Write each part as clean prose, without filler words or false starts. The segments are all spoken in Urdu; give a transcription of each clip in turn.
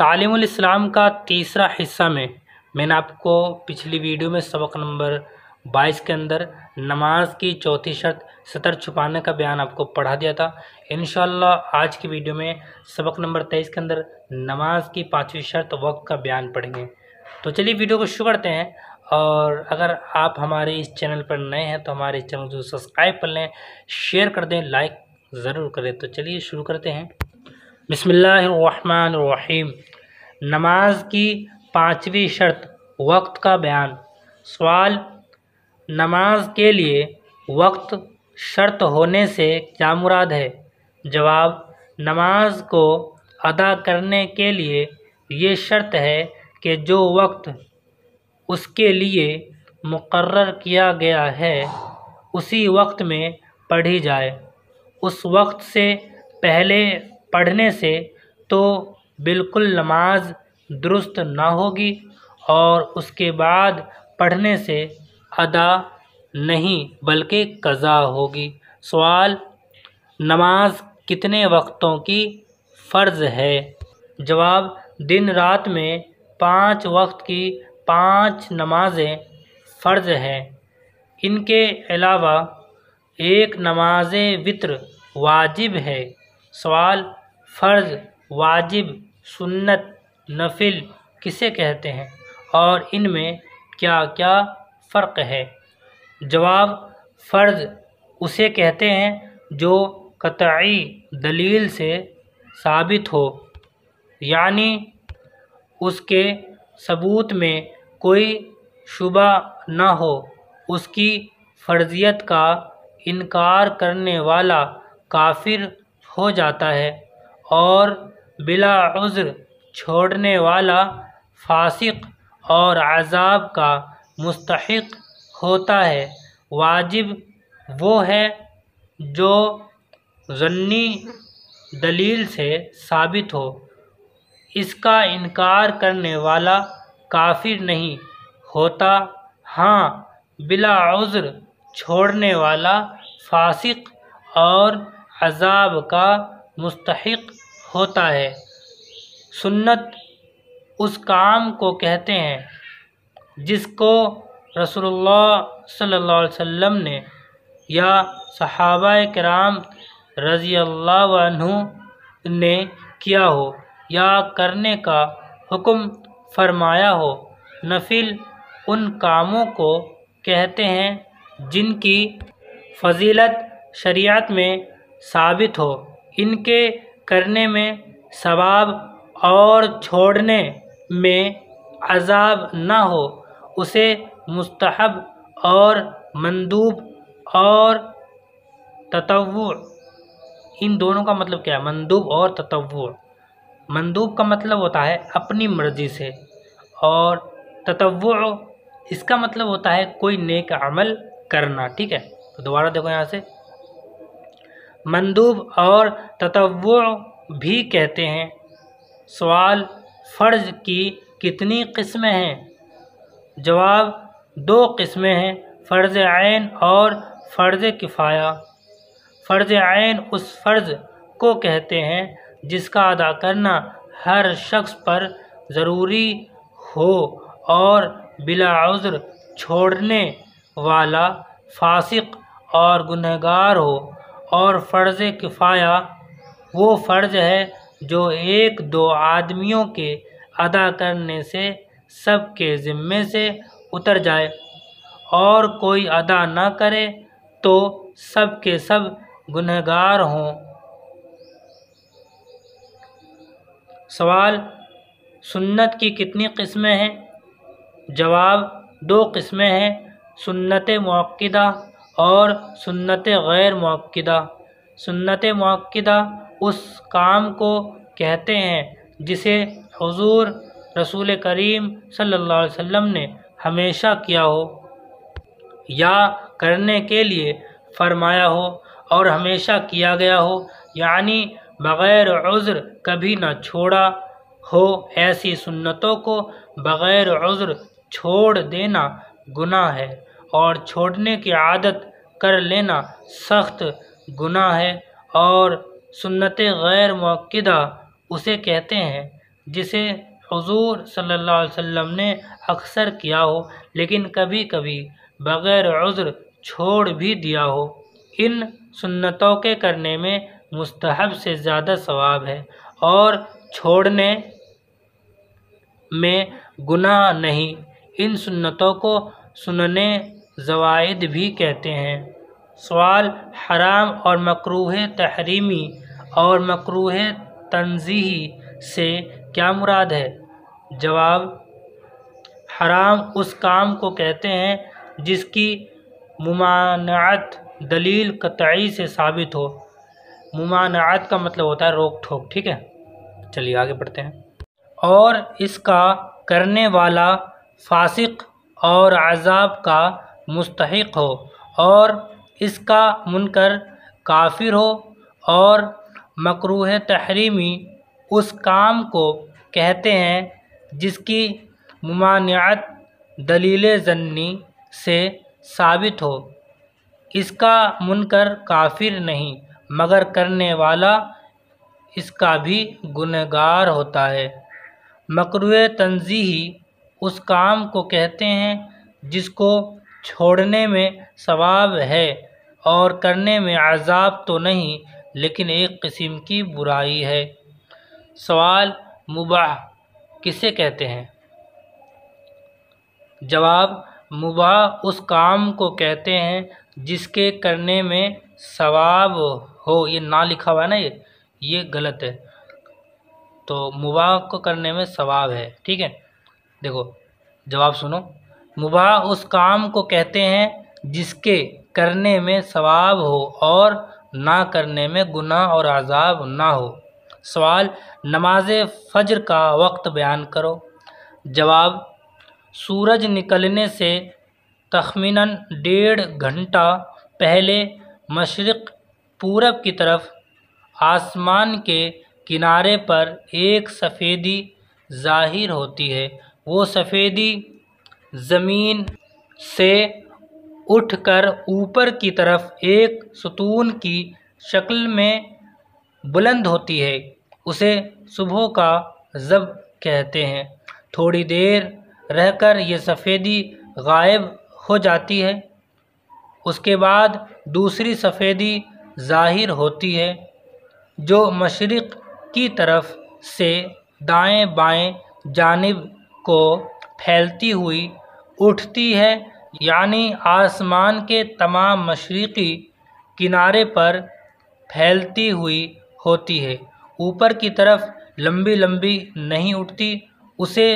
تعلیم الاسلام کا تیسرا حصہ میں نے آپ کو پچھلی ویڈیو میں سبق نمبر 22 کے اندر نماز کی چوتھی شرط سطر چھپانے کا بیان آپ کو پڑھا دیا تھا۔ انشاءاللہ آج کی ویڈیو میں سبق نمبر 23 کے اندر نماز کی پانچویں شرط وقت کا بیان پڑھیں گے۔ تو چلیے ویڈیو کو شروع کرتے ہیں، اور اگر آپ ہمارے اس چینل پر نئے ہیں تو ہمارے اس چینل کو سبسکرائب کر لیں، شیئر کر دیں، لائک ضرور کریں۔ تو چلیے شروع کرتے ہیں۔ بسم اللہ الرحمن الرحیم۔ نماز کی پانچویں شرط وقت کا بیان۔ سوال: نماز کے لیے وقت شرط ہونے سے کیا مراد ہے؟ جواب: نماز کو ادا کرنے کے لیے یہ شرط ہے کہ جو وقت اس کے لیے مقرر کیا گیا ہے اسی وقت میں پڑھی جائے۔ اس وقت سے پہلے پڑھنے سے تو بالکل نماز درست نہ ہوگی، اور اس کے بعد پڑھنے سے ادا نہیں بلکہ قضا ہوگی۔ سوال: نماز کتنے وقتوں کی فرض ہے؟ جواب: دن رات میں 5 وقت کی 5 نمازیں فرض ہیں۔ ان کے علاوہ ایک نماز وتر واجب ہے۔ سوال: فرض، واجب، سنت، نفل کسے کہتے ہیں اور ان میں کیا کیا فرق ہے؟ جواب: فرض اسے کہتے ہیں جو قطعی دلیل سے ثابت ہو، یعنی اس کے ثبوت میں کوئی شبہ نہ ہو۔ اس کی فرضیت کا انکار کرنے والا کافر ہو جاتا ہے، اور بلا عذر چھوڑنے والا فاسق اور عذاب کا مستحق ہوتا ہے۔ واجب وہ ہے جو ظنی دلیل سے ثابت ہو، اس کا انکار کرنے والا کافر نہیں ہوتا۔ ہاں، بلا عذر چھوڑنے والا فاسق اور عذاب کا مستحق ہوتا ہے۔ سنت اس کام کو کہتے ہیں جس کو رسول اللہ صلی اللہ علیہ وسلم نے یا صحابہ کرام رضی اللہ عنہ نے کیا ہو یا کرنے کا حکم فرمایا ہو۔ نفل ان کاموں کو کہتے ہیں جن کی فضیلت شریعت میں ثابت ہو، ان کے کرنے میں ثواب اور چھوڑنے میں عذاب نہ ہو۔ اسے مستحب اور مندوب اور تطوع، ان دونوں کا مطلب کیا ہے؟ مندوب اور تطوع۔ مندوب کا مطلب ہوتا ہے اپنی مرضی سے، اور تطوع اس کا مطلب ہوتا ہے کوئی نیک عمل کرنا۔ ٹھیک ہے، تو دوبارہ دیکھو یہاں سے، مندوب اور تطوع بھی کہتے ہیں۔ سوال: فرض کی کتنی قسمیں ہیں؟ جواب: 2 قسمیں ہیں، فرض عین اور فرض کفایہ۔ فرض عین اس فرض کو کہتے ہیں جس کا ادا کرنا ہر شخص پر ضروری ہو اور بلا عذر چھوڑنے والا فاسق اور گنہگار ہو۔ اور فرض کفایہ وہ فرض ہے جو 1-2 آدمیوں کے ادا کرنے سے سب کے ذمے سے اتر جائے، اور کوئی ادا نہ کرے تو سب کے سب گنہگار ہوں۔ سوال: سنت کی کتنی قسمیں ہیں؟ جواب: 2 قسمیں ہیں، سنت مؤکدہ اور سنت غیر مؤکدہ۔ سنت مؤکدہ اس کام کو کہتے ہیں جسے حضور رسول کریم صلی اللہ علیہ وسلم نے ہمیشہ کیا ہو یا کرنے کے لیے فرمایا ہو اور ہمیشہ کیا گیا ہو، یعنی بغیر عذر کبھی نہ چھوڑا ہو۔ ایسی سنتوں کو بغیر عذر چھوڑ دینا گناہ ہے، اور چھوڑنے کی عادت کر لینا سخت گناہ ہے۔ اور سنت غیر مؤکدہ اسے کہتے ہیں جسے حضور صلی اللہ علیہ وسلم نے اکثر کیا ہو لیکن کبھی کبھی بغیر عذر چھوڑ بھی دیا ہو۔ ان سنتوں کے کرنے میں مستحب سے زیادہ ثواب ہے اور چھوڑنے میں گناہ نہیں۔ ان سنتوں کو سننے زوائد بھی کہتے ہیں۔ سوال: حرام اور مکروہ تحریمی اور مکروہ تنزیہی سے کیا مراد ہے؟ جواب: حرام اس کام کو کہتے ہیں جس کی ممانعت دلیل قطعی سے ثابت ہو۔ ممانعت کا مطلب ہوتا ہے روک ٹھوک، ٹھیک ہے؟ چلیے آگے بڑھتے ہیں۔ اور اس کا کرنے والا فاسق اور عذاب کا مستحق ہو، اور اس کا منکر کافر ہو۔ اور مکروہ تحریمی اس کام کو کہتے ہیں جس کی ممانعت دلیل ظنی سے ثابت ہو۔ اس کا منکر کافر نہیں مگر کرنے والا اس کا بھی گنہگار ہوتا ہے۔ مکروہ تنزیہی اس کام کو کہتے ہیں جس کو چھوڑنے میں ثواب ہے اور کرنے میں عذاب تو نہیں لیکن ایک قسم کی برائی ہے۔ سوال: مباح کسے کہتے ہیں؟ جواب: مباح اس کام کو کہتے ہیں جس کے کرنے میں ثواب ہو۔ یہ نہ لکھا ہوا ہے نا، یہ غلط ہے، تو مباح کو کرنے میں ثواب ہے، ٹھیک ہے؟ دیکھو جواب سنو۔ مباح اس کام کو کہتے ہیں جس کے کرنے میں ثواب ہو اور نہ کرنے میں گناہ اور عذاب نہ ہو۔ سوال: نماز فجر کا وقت بیان کرو۔ جواب: سورج نکلنے سے تخمیناً 1.5 گھنٹہ پہلے مشرق پورب کی طرف آسمان کے کنارے پر ایک سفیدی ظاہر ہوتی ہے۔ وہ سفیدی زمین سے اٹھ کر اوپر کی طرف ایک ستون کی شکل میں بلند ہوتی ہے۔ اسے صبح کا ضب کہتے ہیں۔ تھوڑی دیر رہ کر یہ سفیدی غائب ہو جاتی ہے۔ اس کے بعد دوسری سفیدی ظاہر ہوتی ہے جو مشرق کی طرف سے دائیں بائیں جانب کو پھیلتی ہوئی اٹھتی ہے، یعنی آسمان کے تمام مشرقی کنارے پر پھیلتی ہوئی ہوتی ہے، اوپر کی طرف لمبی لمبی نہیں اٹھتی۔ اسے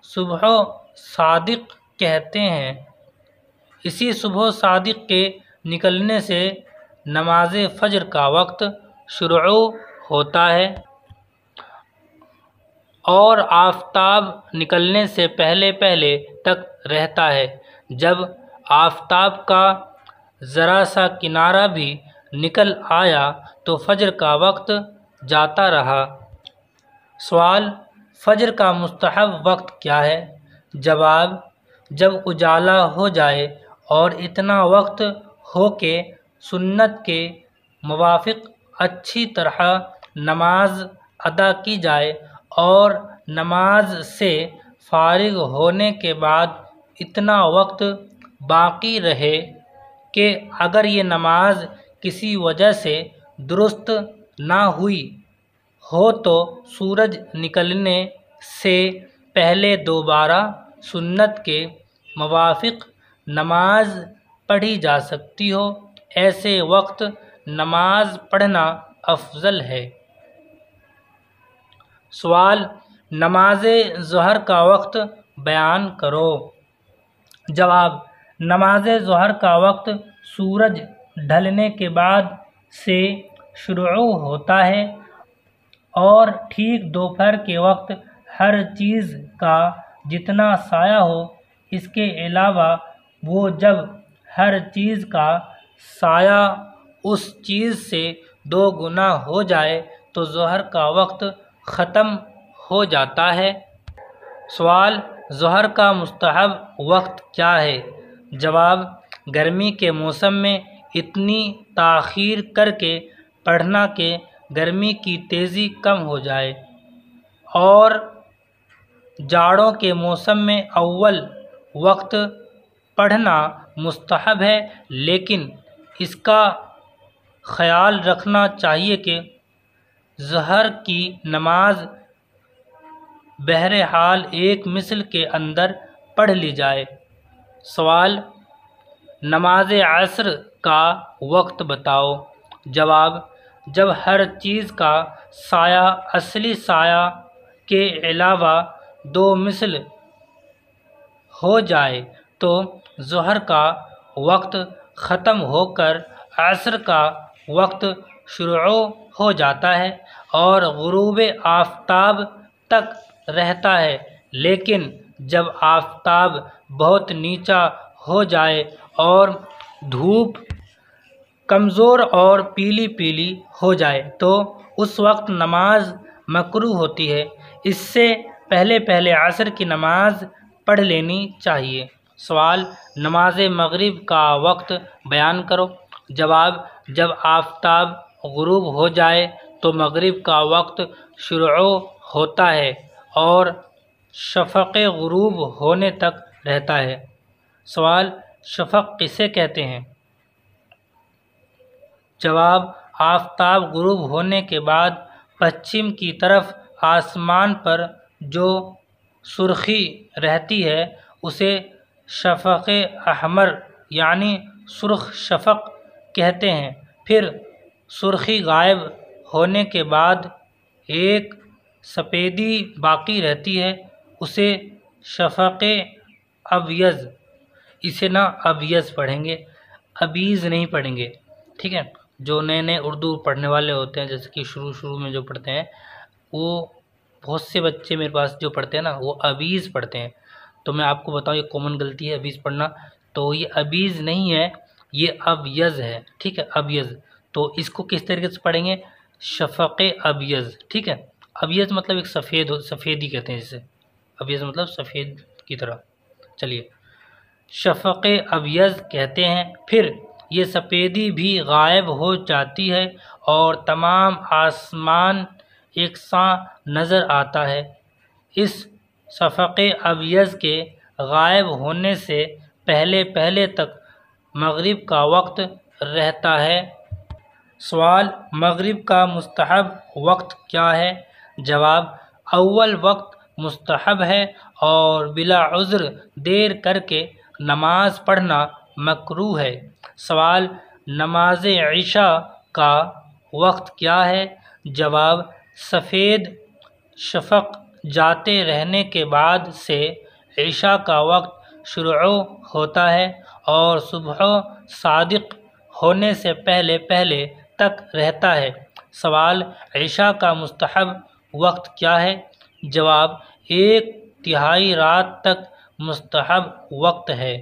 صبح صادق کہتے ہیں۔ اسی صبح صادق کے نکلنے سے نماز فجر کا وقت شروع ہوتا ہے اور آفتاب نکلنے سے پہلے پہلے تک رہتا ہے۔ جب آفتاب کا ذرا سا کنارہ بھی نکل آیا تو فجر کا وقت جاتا رہا۔ سوال: فجر کا مستحب وقت کیا ہے؟ جواب: جب اجالا ہو جائے اور اتنا وقت ہو کہ سنت کے موافق اچھی طرح نماز ادا کی جائے اور نماز سے فارغ ہونے کے بعد اتنا وقت باقی رہے کہ اگر یہ نماز کسی وجہ سے درست نہ ہوئی ہو تو سورج نکلنے سے پہلے دوبارہ سنت کے موافق نماز پڑھی جا سکتی ہو۔ ایسے وقت نماز پڑھنا افضل ہے۔ سوال: نماز ظہر کا وقت بیان کرو۔ جواب: نماز ظہر کا وقت سورج ڈھلنے کے بعد سے شروع ہوتا ہے اور ٹھیک دوپہر کے وقت ہر چیز کا جتنا سایہ ہو، اس کے علاوہ وہ جب ہر چیز کا سایہ اس چیز سے 2 گنا ہو جائے تو ظہر کا وقت ختم ہو جاتا ہے۔ سوال: ظہر کا مستحب وقت کیا ہے؟ جواب: گرمی کے موسم میں اتنی تاخیر کر کے پڑھنا کہ گرمی کی تیزی کم ہو جائے اور جاڑوں کے موسم میں اول وقت پڑھنا مستحب ہے، لیکن اس کا خیال رکھنا چاہیے کہ ظہر کی نماز بہرحال ایک مثل کے اندر پڑھ لی جائے۔ سوال: نماز عصر کا وقت بتاؤ۔ جواب: جب ہر چیز کا سایہ اصلی سایہ کے علاوہ دو مثل ہو جائے تو ظہر کا وقت ختم ہو کر عصر کا وقت شروع ہو جاتا ہے اور غروب آفتاب تک رہتا ہے، لیکن جب آفتاب بہت نیچا ہو جائے اور دھوپ کمزور اور پیلی پیلی ہو جائے تو اس وقت نماز مکروہ ہوتی ہے۔ اس سے پہلے عصر کی نماز پڑھ لینی چاہیے۔ سوال: نماز مغرب کا وقت بیان کرو۔ جواب: جب آفتاب غروب ہو جائے تو مغرب کا وقت شروع ہوتا ہے اور شفق غروب ہونے تک رہتا ہے۔ سوال: شفق کسے کہتے ہیں؟ جواب: آفتاب غروب ہونے کے بعد پچھم کی طرف آسمان پر جو سرخی رہتی ہے اسے شفق احمر یعنی سرخ شفق کہتے ہیں۔ پھر سرخی غائب ہونے کے بعد ایک سفیدی باقی رہتی ہے، اسے شفق ابیض، اسے نہ ابیض پڑھیں گے، ابیض نہیں پڑھیں گے، ٹھیک ہے؟ جو نئے اردو پڑھنے والے ہوتے ہیں، جیسے کہ شروع میں جو پڑھتے ہیں، وہ بہت سے بچے میرے پاس جو پڑھتے ہیں نا وہ ابیض پڑھتے ہیں۔ تو میں آپ کو بتاؤں یہ کامن غلطی ہے ابیض پڑھنا، تو یہ ابیض نہیں ہے، یہ ابیض ہے، ٹھیک ہے؟ ابیض، تو اس کو کس طریقے سے پڑھیں گے؟ شفق ابیض، ٹھیک ہے؟ ابیض مطلب ایک سفیدی کہتے ہیں جسے، ابیض مطلب سفید کی طرح۔ چلیے، شفق ابیض کہتے ہیں۔ پھر یہ سفیدی بھی غائب ہو جاتی ہے اور تمام آسمان یکساں نظر آتا ہے۔ اس شفق ابیض کے غائب ہونے سے پہلے تک مغرب کا وقت رہتا ہے۔ سوال: مغرب کا مستحب وقت کیا ہے؟ جواب: اول وقت مستحب ہے اور بلا عذر دیر کر کے نماز پڑھنا مکروہ ہے۔ سوال: نماز عشاء کا وقت کیا ہے؟ جواب: سفید شفق جاتے رہنے کے بعد سے عشاء کا وقت شروع ہوتا ہے اور صبح صادق ہونے سے پہلے تک رہتا ہے۔ سوال: عشاء کا مستحب وقت کیا ہے؟ جواب: ایک تہائی رات تک مستحب وقت ہے،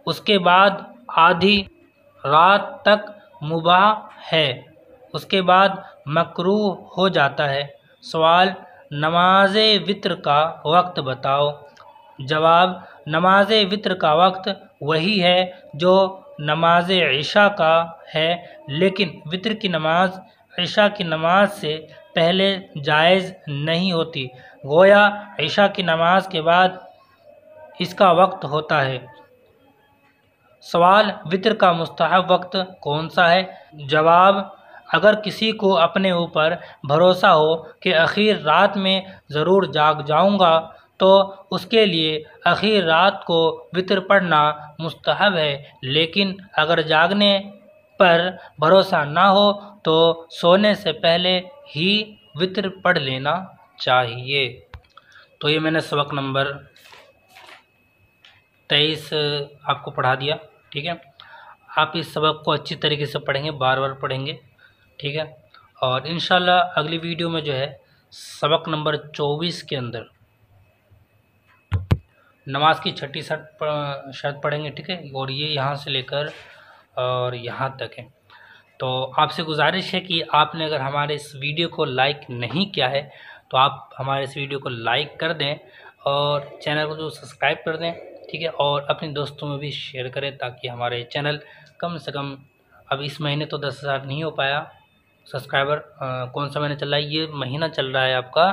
اس کے بعد آدھی رات تک مباح ہے، اس کے بعد مکروہ ہو جاتا ہے۔ سوال: نماز وتر کا وقت بتاؤ۔ جواب: نماز وتر کا وقت وہی ہے جو نماز عشاء کا ہے، لیکن وتر کی نماز عشاء کی نماز سے پہلے جائز نہیں ہوتی، گویا عشاء کی نماز کے بعد اس کا وقت ہوتا ہے۔ سوال: وتر کا مستحب وقت کون سا ہے؟ جواب: اگر کسی کو اپنے اوپر بھروسہ ہو کہ اخیر رات میں ضرور جاگ جاؤں گا تو اس کے لیے اخیر رات کو وتر پڑھنا مستحب ہے، لیکن اگر جاگنے پر بھروسہ نہ ہو تو سونے سے پہلے ہی وتر پڑھ لینا چاہیے۔ تو یہ میں نے سبق نمبر 23 آپ کو پڑھا دیا، ٹھیک ہے؟ آپ اس سبق کو اچھی طریقے سے پڑھیں گے، بار بار پڑھیں گے، ٹھیک ہے؟ اور انشاءاللہ اگلی ویڈیو میں جو ہے سبق نمبر 24 کے اندر نماز کی چھٹی شرط پڑھیں گے، ٹھیک ہے؟ اور یہ یہاں سے لے کر اور یہاں تک ہے۔ تو آپ سے گزارش ہے کہ آپ نے اگر ہمارے اس ویڈیو کو لائک نہیں کیا ہے تو آپ ہمارے اس ویڈیو کو لائک کر دیں اور چینل کو جو سبسکرائب کر دیں، ٹھیک ہے؟ اور اپنے دوستوں میں بھی شیئر کریں تاکہ ہمارے چینل کم سے کم، اب اس مہینے تو 10,000 نہیں ہو پایا سبسکرائبر، کون سا مہینہ چل رہا ہے؟ یہ مہینہ چل رہا ہے آپ کا